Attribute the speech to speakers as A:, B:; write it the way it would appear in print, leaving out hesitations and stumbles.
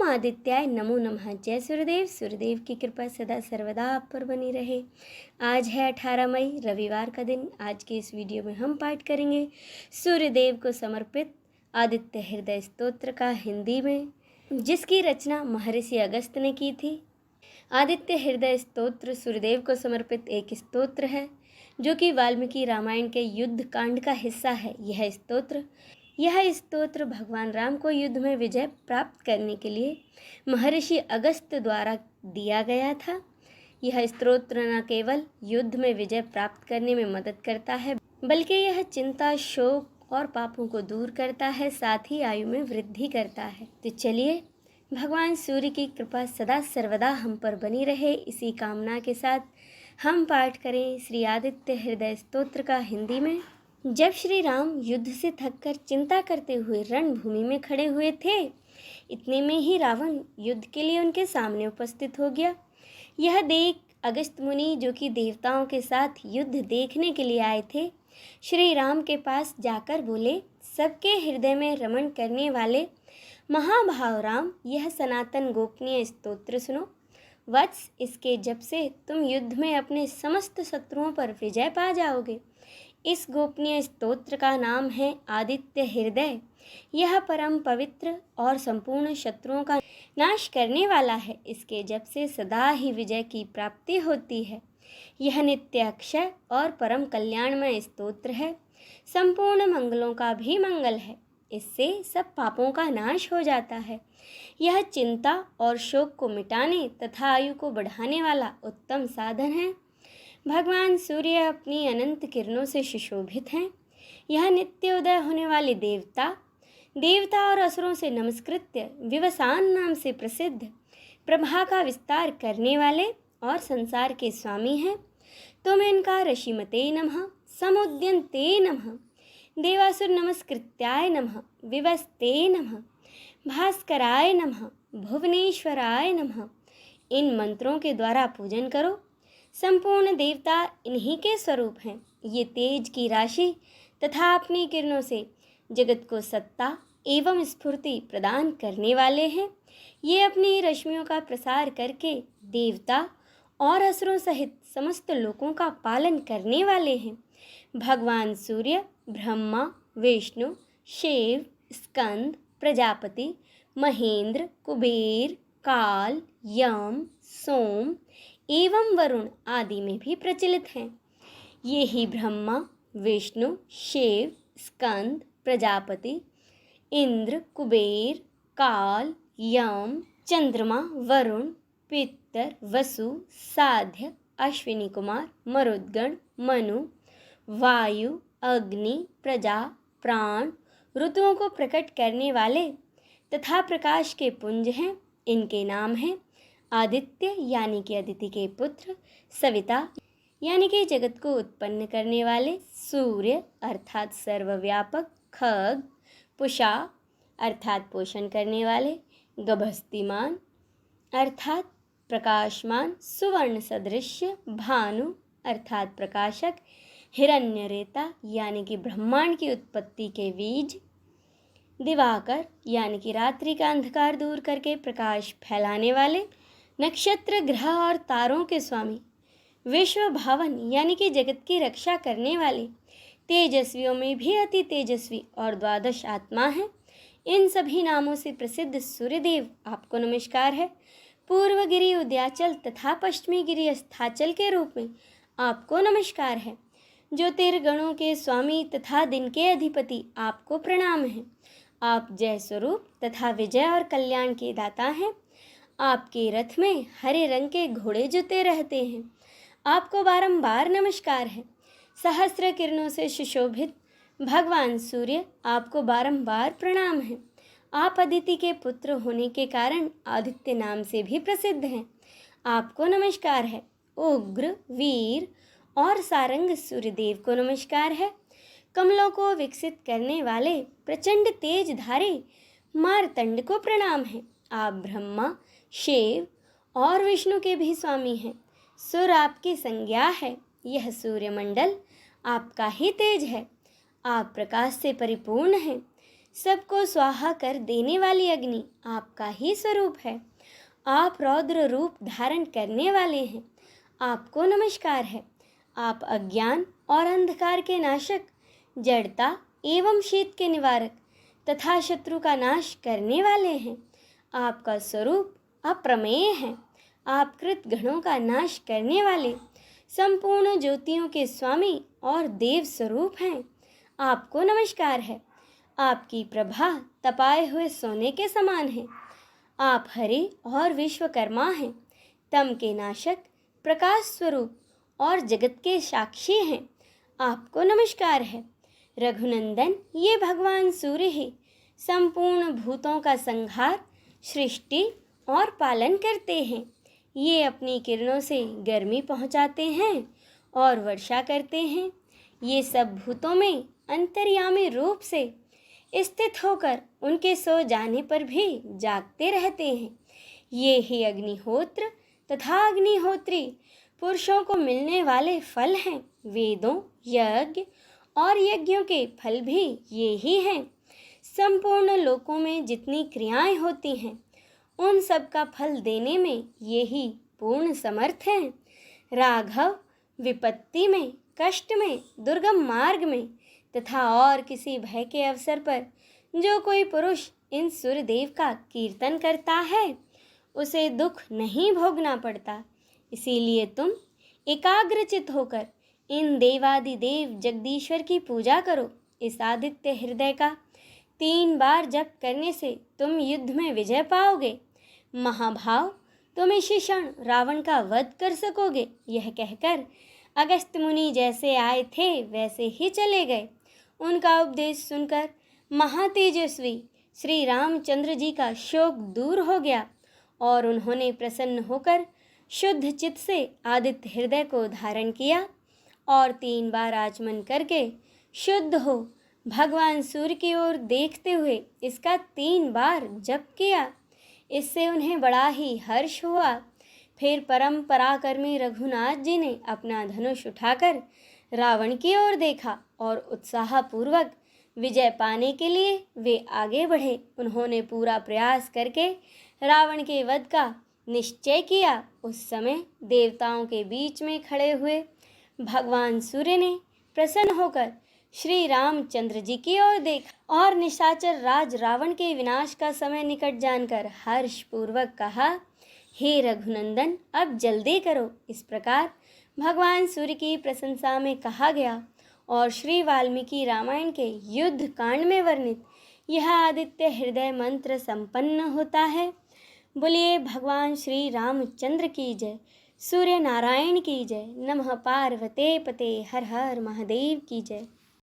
A: आदित्याय नमो नमः। जय सूर्यदेव। सूर्यदेव की कृपा सदा सर्वदा आप पर बनी रहे। आज है 18 मई, रविवार का दिन। आज के इस वीडियो में हम पाठ करेंगे सूर्यदेव को समर्पित आदित्य हृदय स्तोत्र का हिंदी में, जिसकी रचना महर्षि अगस्त ने की थी। आदित्य हृदय स्तोत्र सूर्यदेव को समर्पित एक स्तोत्र है, जो कि वाल्मीकि रामायण के युद्ध कांड का हिस्सा है। यह स्तोत्र भगवान राम को युद्ध में विजय प्राप्त करने के लिए महर्षि अगस्त द्वारा दिया गया था। यह स्तोत्र न केवल युद्ध में विजय प्राप्त करने में मदद करता है, बल्कि यह चिंता, शोक और पापों को दूर करता है, साथ ही आयु में वृद्धि करता है। तो चलिए, भगवान सूर्य की कृपा सदा सर्वदा हम पर बनी रहे, इसी कामना के साथ हम पाठ करें श्री आदित्य हृदय स्तोत्र का हिंदी में। जब श्री राम युद्ध से थककर चिंता करते हुए रणभूमि में खड़े हुए थे, इतने में ही रावण युद्ध के लिए उनके सामने उपस्थित हो गया। यह देख अगस्त मुनि, जो कि देवताओं के साथ युद्ध देखने के लिए आए थे, श्री राम के पास जाकर बोले, सबके हृदय में रमण करने वाले महाभाव राम, यह सनातन गोपनीय स्तोत्र सुनो। वत्स, इसके जप से तुम युद्ध में अपने समस्त शत्रुओं पर विजय पा जाओगे। इस गोपनीय स्तोत्र का नाम है आदित्य हृदय। यह परम पवित्र और संपूर्ण शत्रुओं का नाश करने वाला है। इसके जप से सदा ही विजय की प्राप्ति होती है। यह नित्य अक्षय और परम कल्याणमय स्तोत्र है। संपूर्ण मंगलों का भी मंगल है। इससे सब पापों का नाश हो जाता है। यह चिंता और शोक को मिटाने तथा आयु को बढ़ाने वाला उत्तम साधन है। भगवान सूर्य अपनी अनंत किरणों से सुशोभित हैं। यह नित्य उदय होने वाले देवता और असुरों से नमस्कृत्य, विवसान नाम से प्रसिद्ध, प्रभा का विस्तार करने वाले और संसार के स्वामी हैं। तुम इनका ऋषिमते नमः, समुद्यन्ते नमः, देवासुर नमस्कृत्याय नमः, विवस्ते नमः, भास्कराय नमः, भुवनेश्वराय नमः, इन मंत्रों के द्वारा पूजन करो। संपूर्ण देवता इन्हीं के स्वरूप हैं। ये तेज की राशि तथा अपनी किरणों से जगत को सत्ता एवं स्फूर्ति प्रदान करने वाले हैं। ये अपनी रश्मियों का प्रसार करके देवता और असुरों सहित समस्त लोकों का पालन करने वाले हैं। भगवान सूर्य ब्रह्मा, विष्णु, शिव, स्कंद, प्रजापति, महेंद्र, कुबेर, काल, यम, सोम एवं वरुण आदि में भी प्रचलित हैं। ये ही ब्रह्मा, विष्णु, शिव, स्कंद, प्रजापति, इंद्र, कुबेर, काल, यम, चंद्रमा, वरुण, पितर, वसु, साध्य, अश्विनी कुमार, मरुद्गण, मनु, वायु, अग्नि, प्रजा, प्राण, ऋतुओं को प्रकट करने वाले तथा प्रकाश के पुंज हैं। इनके नाम हैं आदित्य यानी कि अदिति के पुत्र, सविता यानी कि जगत को उत्पन्न करने वाले, सूर्य अर्थात सर्वव्यापक, खग, पुषा अर्थात पोषण करने वाले, गभस्तिमान अर्थात प्रकाशमान, सुवर्ण सदृश्य, भानु अर्थात प्रकाशक, हिरण्यरेता यानी कि ब्रह्मांड की उत्पत्ति के बीज, दिवाकर यानी कि रात्रि का अंधकार दूर करके प्रकाश फैलाने वाले, नक्षत्र, ग्रह और तारों के स्वामी, विश्व भावन यानी कि जगत की रक्षा करने वाले, तेजस्वियों में भी अति तेजस्वी और द्वादश आत्मा है। इन सभी नामों से प्रसिद्ध सूर्यदेव आपको नमस्कार है। पूर्व गिरि उदयाचल तथा पश्चिमी गिरि अस्ताचल के रूप में आपको नमस्कार है। ज्योतिर्गणों के स्वामी तथा दिन के अधिपति आपको प्रणाम है। आप जय स्वरूप तथा विजय और कल्याण के दाता हैं। आपके रथ में हरे रंग के घोड़े जुते रहते हैं। आपको बारंबार नमस्कार है। सहस्र किरणों से सुशोभित भगवान सूर्य आपको बारंबार प्रणाम है। आप अदिति के पुत्र होने के कारण आदित्य नाम से भी प्रसिद्ध हैं। आपको नमस्कार है। उग्र, वीर और सारंग सूर्यदेव को नमस्कार है। कमलों को विकसित करने वाले प्रचंड तेज धारे मार्तंड को प्रणाम है। आप ब्रह्मा, शिव और विष्णु के भी स्वामी हैं। सुर आपकी संज्ञा है। यह सूर्यमंडल आपका ही तेज है। आप प्रकाश से परिपूर्ण हैं। सबको स्वाहा कर देने वाली अग्नि आपका ही स्वरूप है। आप रौद्र रूप धारण करने वाले हैं, आपको नमस्कार है। आप अज्ञान और अंधकार के नाशक, जड़ता एवं शीत के निवारक तथा शत्रु का नाश करने वाले हैं। आपका स्वरूप अप्रमेय है। आप कृत गणों का नाश करने वाले, संपूर्ण ज्योतियों के स्वामी और देव स्वरूप हैं। आपको नमस्कार है। आपकी प्रभा तपाए हुए सोने के समान है। आप हरि और विश्वकर्मा हैं, तम के नाशक, प्रकाश स्वरूप और जगत के साक्षी हैं। आपको नमस्कार है। रघुनंदन, ये भगवान सूर्य ही संपूर्ण भूतों का संहार, सृष्टि और पालन करते हैं। ये अपनी किरणों से गर्मी पहुंचाते हैं और वर्षा करते हैं। ये सब भूतों में अंतर्यामी रूप से स्थित होकर उनके सो जाने पर भी जागते रहते हैं। ये ही अग्निहोत्र तथा अग्निहोत्री पुरुषों को मिलने वाले फल हैं। वेदों, यज्ञ और यज्ञों के फल भी ये ही हैं। संपूर्ण लोकों में जितनी क्रियाएं होती हैं, उन सब का फल देने में ये ही पूर्ण समर्थ हैं। राघव, विपत्ति में, कष्ट में, दुर्गम मार्ग में तथा और किसी भय के अवसर पर जो कोई पुरुष इन सूर्यदेव का कीर्तन करता है, उसे दुख नहीं भोगना पड़ता। इसीलिए तुम एकाग्रचित होकर इन देवादिदेव जगदीश्वर की पूजा करो। इस आदित्य हृदय का 3 बार जप करने से तुम युद्ध में विजय पाओगे। महाभाव, तुम इसी क्षण रावण का वध कर सकोगे। यह कहकर अगस्त्य मुनि जैसे आए थे वैसे ही चले गए। उनका उपदेश सुनकर महातेजस्वी श्री रामचंद्र जी का शोक दूर हो गया और उन्होंने प्रसन्न होकर शुद्ध चित्त से आदित्य हृदय को धारण किया और 3 बार आचमन करके शुद्ध हो भगवान सूर्य की ओर देखते हुए इसका 3 बार जप किया। इससे उन्हें बड़ा ही हर्ष हुआ। फिर परम पराक्रमी रघुनाथ जी ने अपना धनुष उठाकर रावण की ओर देखा और उत्साहपूर्वक विजय पाने के लिए वे आगे बढ़े। उन्होंने पूरा प्रयास करके रावण के वध का निश्चय किया। उस समय देवताओं के बीच में खड़े हुए भगवान सूर्य ने प्रसन्न होकर श्री रामचंद्र जी की ओर देखा और निशाचर राज रावण के विनाश का समय निकट जानकर हर्षपूर्वक कहा, हे रघुनंदन, अब जल्दी करो। इस प्रकार भगवान सूर्य की प्रशंसा में कहा गया और श्री वाल्मीकि रामायण के युद्ध कांड में वर्णित यह आदित्य हृदय मंत्र संपन्न होता है। बोलिए भगवान श्री रामचंद्र की जय, सूर्य नारायण की जय। नमः पार्वते पते, हर हर महादेव की जय।